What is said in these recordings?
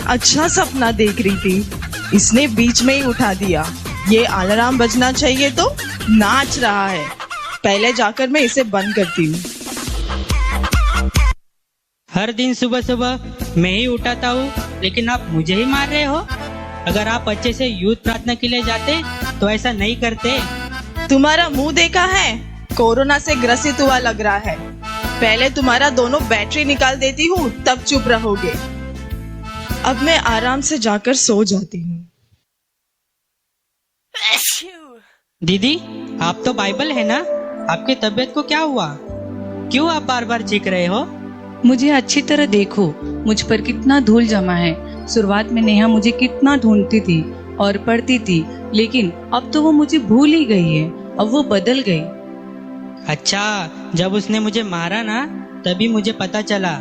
अच्छा सपना देख रही थी, इसने बीच में ही उठा दिया। ये अलार्म बजना चाहिए तो नाच रहा है। पहले जाकर मैं इसे बंद करती हूँ। हर दिन सुबह सुबह मैं ही उठाता हूँ, लेकिन आप मुझे ही मार रहे हो। अगर आप अच्छे से यूथ प्रार्थना के लिए जाते तो ऐसा नहीं करते। तुम्हारा मुंह देखा है? कोरोना से ग्रसित हुआ लग रहा है। पहले तुम्हारा दोनों बैटरी निकाल देती हूँ, तब चुप रहोगे। अब मैं आराम से जाकर सो जाती हूँ। दीदी, आप तो बाइबल है ना? आपकी तबीयत को क्या हुआ? क्यों आप बार बार चीख रहे हो? मुझे अच्छी तरह देखो, मुझ पर कितना धूल जमा है। शुरुआत में नेहा मुझे कितना ढूंढती थी और पढ़ती थी, लेकिन अब तो वो मुझे भूल ही गई है। अब वो बदल गई। अच्छा, जब उसने मुझे मारा ना, तभी मुझे पता चला।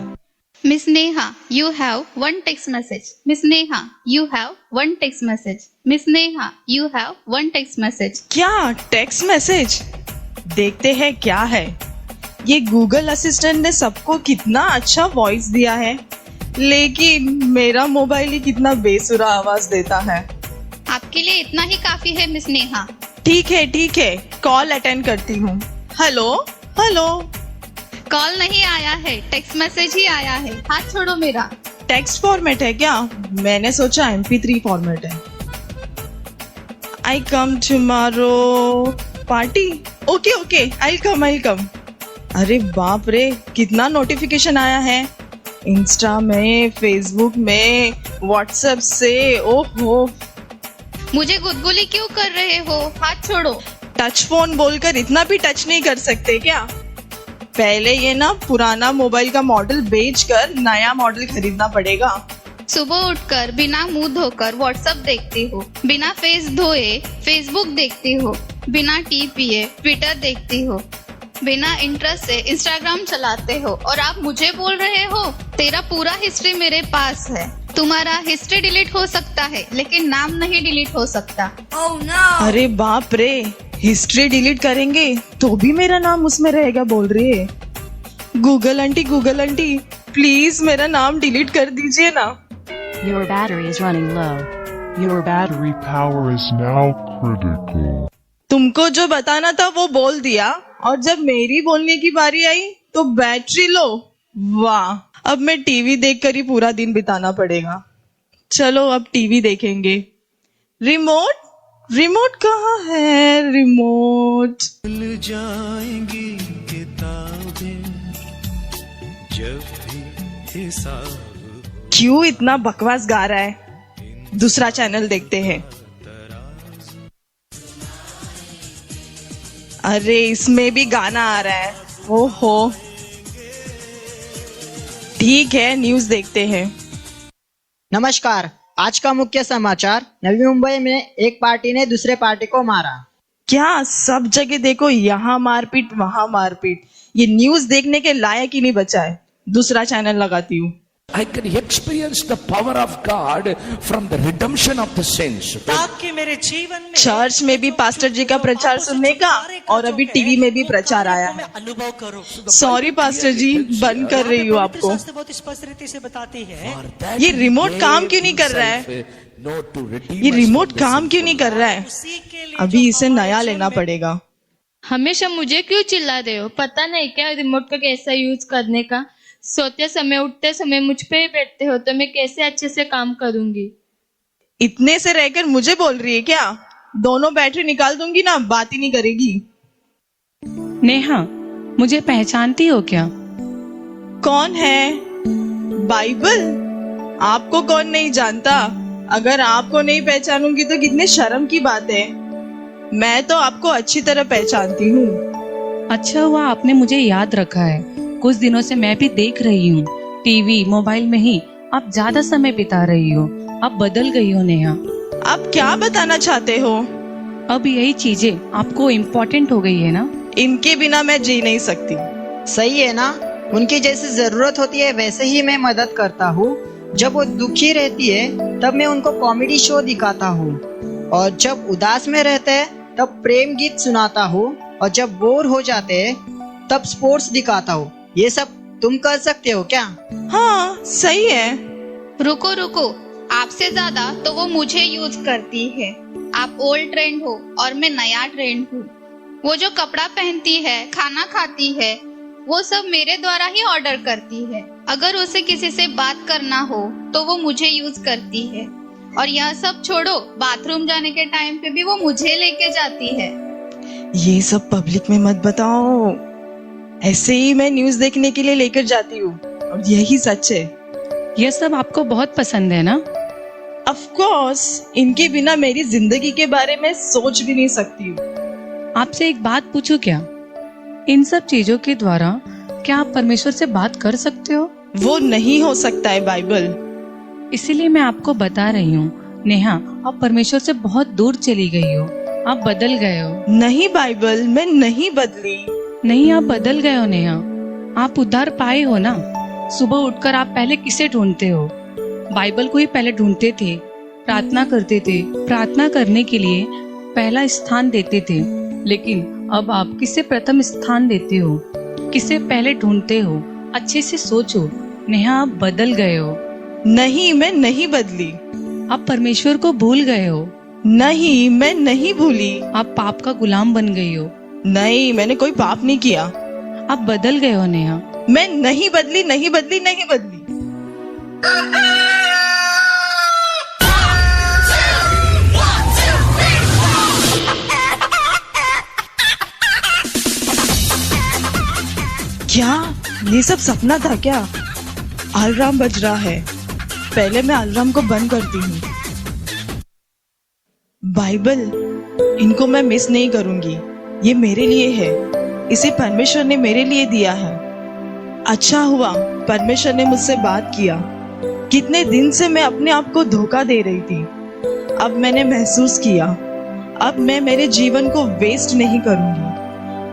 Miss Neha, you have one text message. Miss Neha, you have one text message. Miss Neha, you have one text message. क्या टेक्स्ट मैसेज? देखते हैं क्या है। ये गूगल असिस्टेंट ने सबको कितना अच्छा वॉइस दिया है, लेकिन मेरा मोबाइल ही कितना बेसुरा आवाज देता है। आपके लिए इतना ही काफी है मिस नेहा। ठीक है, कॉल अटेंड करती हूँ। Hello hello. कॉल नहीं आया है, टेक्स्ट मैसेज ही आया है। हाथ छोड़ो मेरा। टेक्स्ट फॉर्मेट है क्या? मैंने सोचा MP3 फॉर्मेट है। आई कम टुमारो पार्टी। ओके, आई कम। अरे बाप रे, कितना नोटिफिकेशन आया है। इंस्टा में, फेसबुक में, व्हाट्सएप से। ओहो, मुझे गुदगुली क्यों कर रहे हो? हाथ छोड़ो। टच फोन बोलकर इतना भी टच नहीं कर सकते क्या? पहले ये ना पुराना मोबाइल का मॉडल बेचकर नया मॉडल खरीदना पड़ेगा। सुबह उठकर बिना मुंह धोकर व्हाट्सएप देखती हो, बिना फेस धोए फेसबुक देखती हो, बिना टी पिए ट्विटर देखती हो, बिना इंटरेस्ट से इंस्टाग्राम चलाते हो, और आप मुझे बोल रहे हो तेरा पूरा हिस्ट्री मेरे पास है। तुम्हारा हिस्ट्री डिलीट हो सकता है, लेकिन नाम नहीं डिलीट हो सकता। Oh no! अरे बाप रे, हिस्ट्री डिलीट करेंगे तो भी मेरा नाम उसमें रहेगा बोल रही है। गूगल आंटी, प्लीज मेरा नाम डिलीट कर दीजिए ना। Your battery is running low. Your battery power is now critical. तुमको जो बताना था वो बोल दिया, और जब मेरी बोलने की बारी आई तो बैटरी लो। वाह, अब मैं टीवी देखकर ही पूरा दिन बिताना पड़ेगा। चलो अब टीवी देखेंगे। रिमोट कहाँ है? रिमोट। मिल जाएंगी किताबें जब भी हिसाब। क्यों इतना बकवास गा रहा है? दूसरा चैनल देखते हैं। अरे इसमें भी गाना आ रहा है। ओहो, ठीक है, न्यूज देखते हैं। नमस्कार, आज का मुख्य समाचार। नवी मुंबई में एक पार्टी ने दूसरे पार्टी को मारा। क्या सब जगह देखो, यहाँ मारपीट वहाँ मारपीट। ये न्यूज देखने के लायक ही नहीं बचा है। दूसरा चैनल लगाती हूँ। I can experience the power of God from the redemption of the saints. ताकि मेरे जीवन में चर्च में भी पास्टर जी का प्रचार सुनने का, और अभी टीवी में भी प्रचार आया है। अनुभव करो। सॉरी पास्टर जी, बंद कर रही हूँ आपको। बहुत स्पष्ट रीति से बताती है। ये रिमोट काम क्यों नहीं कर रहा है? ये रिमोट काम क्यों नहीं कर रहा है? अभी इसे नया लेना पड़ेगा। हमेशा मुझे क्यों चिल्ला रहे हो? पता नहीं क्या रिमोट का कैसा यूज करने का? सोते समय उठते समय मुझ पे ही बैठते हो, तो मैं कैसे अच्छे से काम करूंगी? इतने से रहकर मुझे बोल रही है क्या? दोनों बैटरी निकाल दूंगी ना, बात ही नहीं करेगी। नेहा, मुझे पहचानती हो क्या? कौन है? बाइबल? आपको कौन नहीं जानता? अगर आपको नहीं पहचानूंगी तो कितने शर्म की बात है। मैं तो आपको अच्छी तरह पहचानती हूँ। अच्छा हुआ आपने मुझे याद रखा है। कुछ दिनों से मैं भी देख रही हूँ, टीवी मोबाइल में ही आप ज्यादा समय बिता रही हो। अब बदल गई हो नेहा। आप क्या बताना चाहते हो? अब यही चीजें आपको इम्पोर्टेंट हो गई है ना? इनके बिना मैं जी नहीं सकती। सही है ना? उनकी जैसी जरूरत होती है वैसे ही मैं मदद करता हूँ। जब वो दुखी रहती है तब मैं उनको कॉमेडी शो दिखाता हूँ, और जब उदास में रहते हैं तब प्रेम गीत सुनाता हूँ, और जब बोर हो जाते हैं तब स्पोर्ट्स दिखाता हूँ। ये सब तुम कर सकते हो क्या? हाँ, सही है। रुको, आपसे ज्यादा तो वो मुझे यूज करती है। आप ओल्ड ट्रेंड हो और मैं नया ट्रेंड हूँ। वो जो कपड़ा पहनती है, खाना खाती है, वो सब मेरे द्वारा ही ऑर्डर करती है। अगर उसे किसी से बात करना हो तो वो मुझे यूज करती है। और यह सब छोड़ो, बाथरूम जाने के टाइम पे भी वो मुझे लेके जाती है। ये सब पब्लिक में मत बताओ। ऐसे ही मैं न्यूज देखने के लिए लेकर जाती हूँ और यही सच है। यह सब आपको बहुत पसंद है ना? ऑफ कोर्स, इनके बिना मेरी जिंदगी के बारे में सोच भी नहीं सकती हूँ। आपसे एक बात पूछूं क्या? इन सब चीजों के द्वारा क्या आप परमेश्वर से बात कर सकते हो? वो नहीं हो सकता है बाइबल। इसीलिए मैं आपको बता रही हूँ नेहा, आप परमेश्वर से बहुत दूर चली गई हो। आप बदल गए हो। नहीं बाइबल, मैं नहीं बदली। नहीं, आप बदल गए हो नेहा। आप उद्धार पाए हो ना। सुबह उठकर आप पहले किसे ढूंढते हो? बाइबल को ही पहले ढूंढते थे, प्रार्थना करते थे, प्रार्थना करने के लिए पहला स्थान देते थे। लेकिन अब आप किसे प्रथम स्थान देते हो? किसे पहले ढूंढते हो? अच्छे से सोचो नेहा, आप बदल गए हो। नहीं, मैं नहीं बदली। आप परमेश्वर को भूल गए हो। नहीं, मैं नहीं भूली। आप पाप का गुलाम बन गई हो। नहीं, मैंने कोई पाप नहीं किया। आप बदल गए हो नेहा। मैं नहीं बदली, नहीं बदली, नहीं बदली। क्या ये सब सपना था क्या? अलार्म बज रहा है। पहले मैं अलार्म को बंद करती हूँ। बाइबल, इनको मैं मिस नहीं करूंगी। ये मेरे लिए है। इसे परमेश्वर ने मेरे लिए दिया है। अच्छा हुआ परमेश्वर ने मुझसे बात किया। कितने दिन से मैं अपने आप को धोखा दे रही थी। अब मैंने महसूस किया, अब मैं मेरे जीवन को वेस्ट नहीं करूंगी।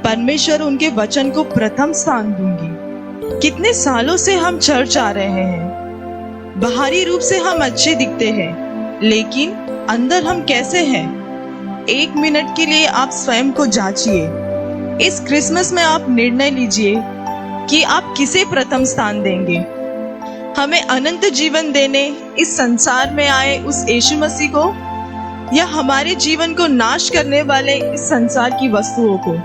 परमेश्वर उनके वचन को प्रथम स्थान दूंगी। कितने सालों से हम चर्च आ रहे हैं। बाहरी रूप से हम अच्छे दिखते हैं, लेकिन अंदर हम कैसे हैं? 1 मिनट के लिए आप स्वयं को जांचिए। इस क्रिसमस में आप निर्णय लीजिए कि आप किसे प्रथम स्थान देंगे। हमें अनंत जीवन देने इस संसार में आए उस यीशु मसीह को, या हमारे जीवन को नाश करने वाले इस संसार की वस्तुओं को?